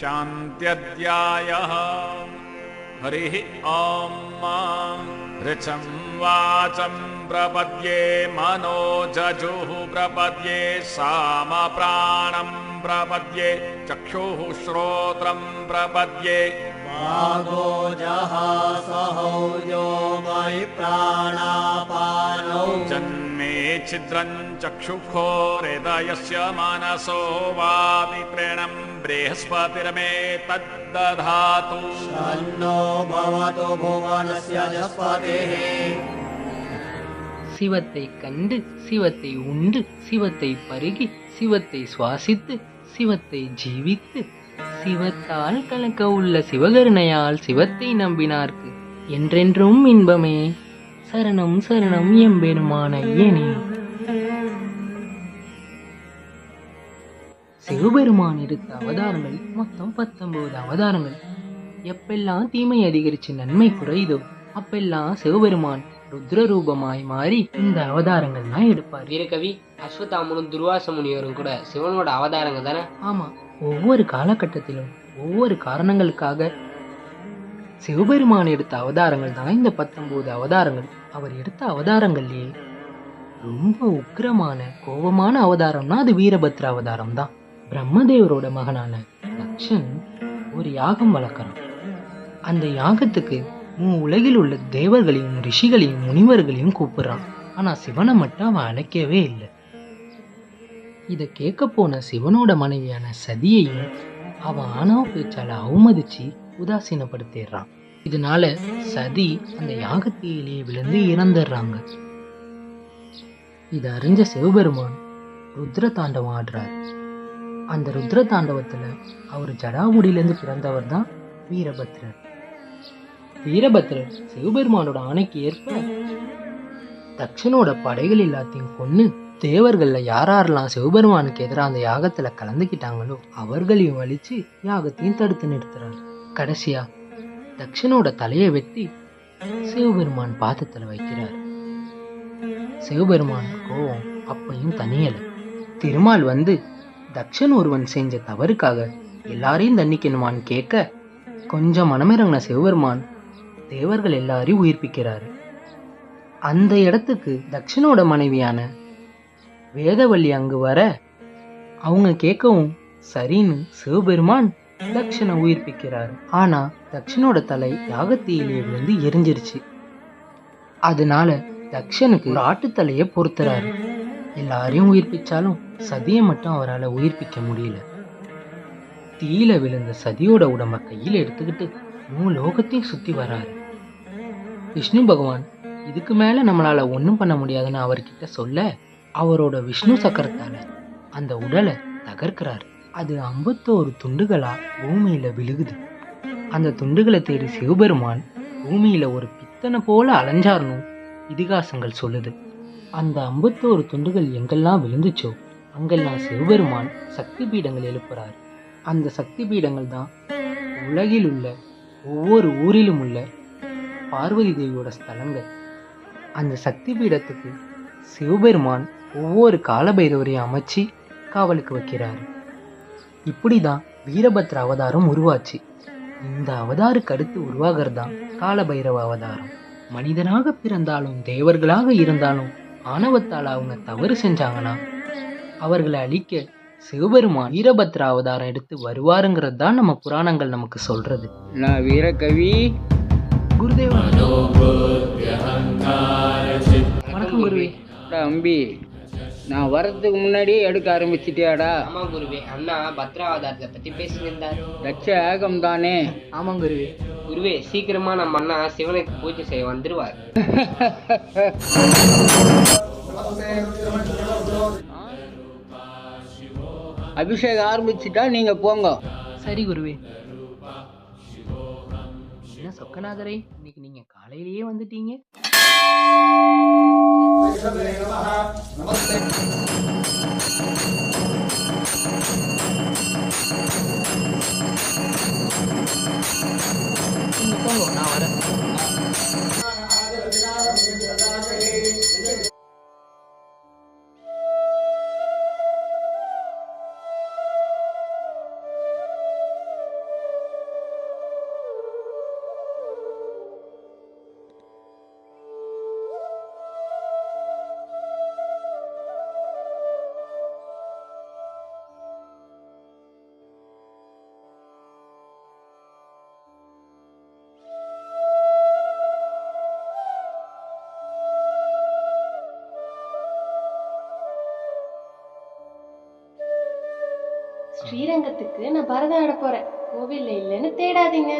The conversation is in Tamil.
शान्त्यध्यायः हरिः ॐ ऋचं वाचं प्रपद्ये मनोजजुः प्रपद्ये सामप्राणं प्रपद्ये चक्षुः श्रोत्रं प्रपद्ये सहौजो मयि प्राणापानौ जन्मे छिद्रं चक्षुः हृदयस्य मनसो वापि प्रेणं बृहस्पतिर्मे तद्दधातु तन्नो भवतु भुवनस्य जस्पतिः. சிவத்தை கண்டு சிவத்தை உண்டு சிவத்தை பருகி சிவத்தை சுவாசித்து சிவத்தை ஜீவித்து சிவத்தால் கலக்க உள்ள சிவகருணையால் சிவத்தை நம்பினார்க்கு என்றென்றும் இன்பமே. சரணம் சரணம் எம்பெருமான ஐயனே. சிவபெருமான் எடுத்த அவதாரங்கள் மொத்தம் 19 அவதாரங்கள். எப்பெல்லாம் தீமை அதிகரிச்சு நன்மை குறையுதோ அப்பெல்லாம் சிவபெருமான் ருத்ர ரூபமாய் மாறி இந்த அவதாரங்கள்லாம் எடுப்பார். வீரகவி, அஸ்வத்தாமனும் துர்வாச முனிவரும் கூட சிவனோட அவதாரங்க தானே? ஆமா, ஒவ்வொரு காலகட்டத்திலும் ஒவ்வொரு காரணங்களுக்காக சிவபெருமான் எடுத்த அவதாரங்கள் தான் இந்த 19 அவதாரங்கள். அவர் எடுத்த அவதாரங்கள்லயே ரொம்ப உக்கிரமான கோபமான அவதாரம்னா அது வீரபத்ர அவதாரம் தான். பிரம்மதேவரோட மகனான தக்ஷன் ஒரு யாகம் வளர்க்கிறான். அந்த யாகத்துக்கு உலகில் உள்ள தேவர்களையும் ரிஷிகளையும் முனிவர்களையும் கூப்பிடுறான். ஆனா சிவனை மட்டும் அவன் அழைக்கவே இல்லை. இத கேட்க போன சிவனோட மனைவியான சதியையும் அவன் ஆணவ பேச்சால அவமதிச்சு உதாசீனப்படுத்திடுறான். இதனால சதி அந்த யாகத்திலேயே விழுந்து இறந்துடுறாங்க. இத அறிஞ்ச சிவபெருமான் ருத்ர தாண்டவம் ஆடுறார். அந்த ருத்ர தாண்டவத்துல அவர் ஜடாமுடியிலிருந்து பிறந்தவர் தான் வீரபத்ரர். வீரபத்ரர் சிவபெருமானோட ஆணைக்கு ஏற்ப தக்ஷனோட படைகள் எல்லாத்தையும் கொன்னு தேவர்கள்ல யாரெல்லாம் சிவபெருமானுக்கு எதிராக அந்த யாகத்துல கலந்துக்கிட்டாங்களோ அவர்களையும் அழிச்சு யாகத்தையும் தடுத்து நிறுத்துறாரு. கடைசியா தக்ஷனோட தலையை வெட்டி சிவபெருமான் பாதத்துல வைக்கிறார். சிவபெருமான் கோவம் அப்பையும் தனியல. திருமால் வந்து தக்ஷன் ஒருவன் செஞ்ச தவறுக்காக எல்லாரையும் தண்டிக்கணுமான்னு கேட்க கொஞ்சம் மனமிறங்கின சிவபெருமான் தேவர்கள் எல்லாரையும் உயிர்ப்பிக்கிறாரு. அந்த இடத்துக்கு தக்ஷனோட மனைவியான வேதவள்ளி அங்கு வர அவங்க கேட்கவும் சரின்னு சிவபெருமான் தக்ஷனை உயிர்ப்பிக்கிறாரு. ஆனா தக்ஷனோட தலை யாகத்தீயிலே விழுந்து எரிஞ்சிருச்சு. அதனால தக்ஷனுக்கு ஒரு ஆட்டுத்தலையை பொறுத்துறாரு. எல்லாரையும் உயிர்ப்பிச்சாலும் சதியை மட்டும் அவரால் உயிர்ப்பிக்க முடியல. தீயில விழுந்த சதியோட உடம்ப கையில் எடுத்துக்கிட்டு 3 லோகத்தையும் சுத்தி வராரு. விஷ்ணு பகவான் இதுக்கு மேல நம்மளால ஒன்றும் பண்ண முடியாதுன்னு அவர்கிட்ட சொல்ல அவரோட விஷ்ணு சக்கரத்தால அந்த உடலை தகர்க்கிறார். அது 51 துண்டுகளா பூமியில விழுகுது. அந்த துண்டுகளை தேடி சிவபெருமான் பூமியில ஒரு பித்தனை போல அலைஞ்சார்னும் இதிகாசங்கள் சொல்லுது. அந்த 51 துண்டுகள் எங்கெல்லாம் விழுந்துச்சோ அங்கெல்லாம் சிவபெருமான் சக்தி பீடங்கள் எழுப்புறார். அந்த சக்தி பீடங்கள் தான் உலகில் உள்ள ஒவ்வொரு ஊரிலும் உள்ள பார்வதி தேவியோட ஸ்தலங்கள். அந்த சக்தி பீடத்துக்கு சிவபெருமான் ஒவ்வொரு காலபைரவரையும் அமைச்சு காவலுக்கு வைக்கிறாரு. இப்படிதான் வீரபத்ர அவதாரம் உருவாச்சு. இந்த அவதாருக்கு அடுத்து உருவாகிறது தான் காலபைரவ அவதாரம். மனிதனாக பிறந்தாலும் தேவர்களாக இருந்தாலும் ஆணவத்தால் அவங்க தவறு செஞ்சாங்கன்னா அவர்களை அழிக்க சிவபெருமான் வீரபத்ர அவதாரம் எடுத்து வருவாருங்கிறது தான் நம்ம புராணங்கள் நமக்கு சொல்றது. நான் வீரகவி. குருதேவா. வணக்கம் குருவே. அம்பி, நான் வரதுக்கு முன்னாடியே எடுக்க ஆரம்பிச்சிட்டியாடா? ஆமா குருவே, அண்ணா பத்ரா அவதாரத்தை பத்தி பேசியிருந்தார். லட்ச ஏகம் தானே? ஆமாம் குருவே. குருவே, சீக்கிரமா நம்ம அண்ணா சிவனுக்கு பூஜை செய்ய வந்துருவார். அபிஷேகம் ஆரம்பிச்சுட்டா நீங்க போங்க. சரி குருவே. என்ன சொக்கநாதரை, இன்னைக்கு நீங்க காலையிலேயே வந்துட்டீங்க? நீங்க போங்க, நான் வரேன். ஸ்ரீரங்கத்துக்கு நான் பரதம் ஆட போறேன். கோவில்ல இல்லைன்னு தேடாதீங்க.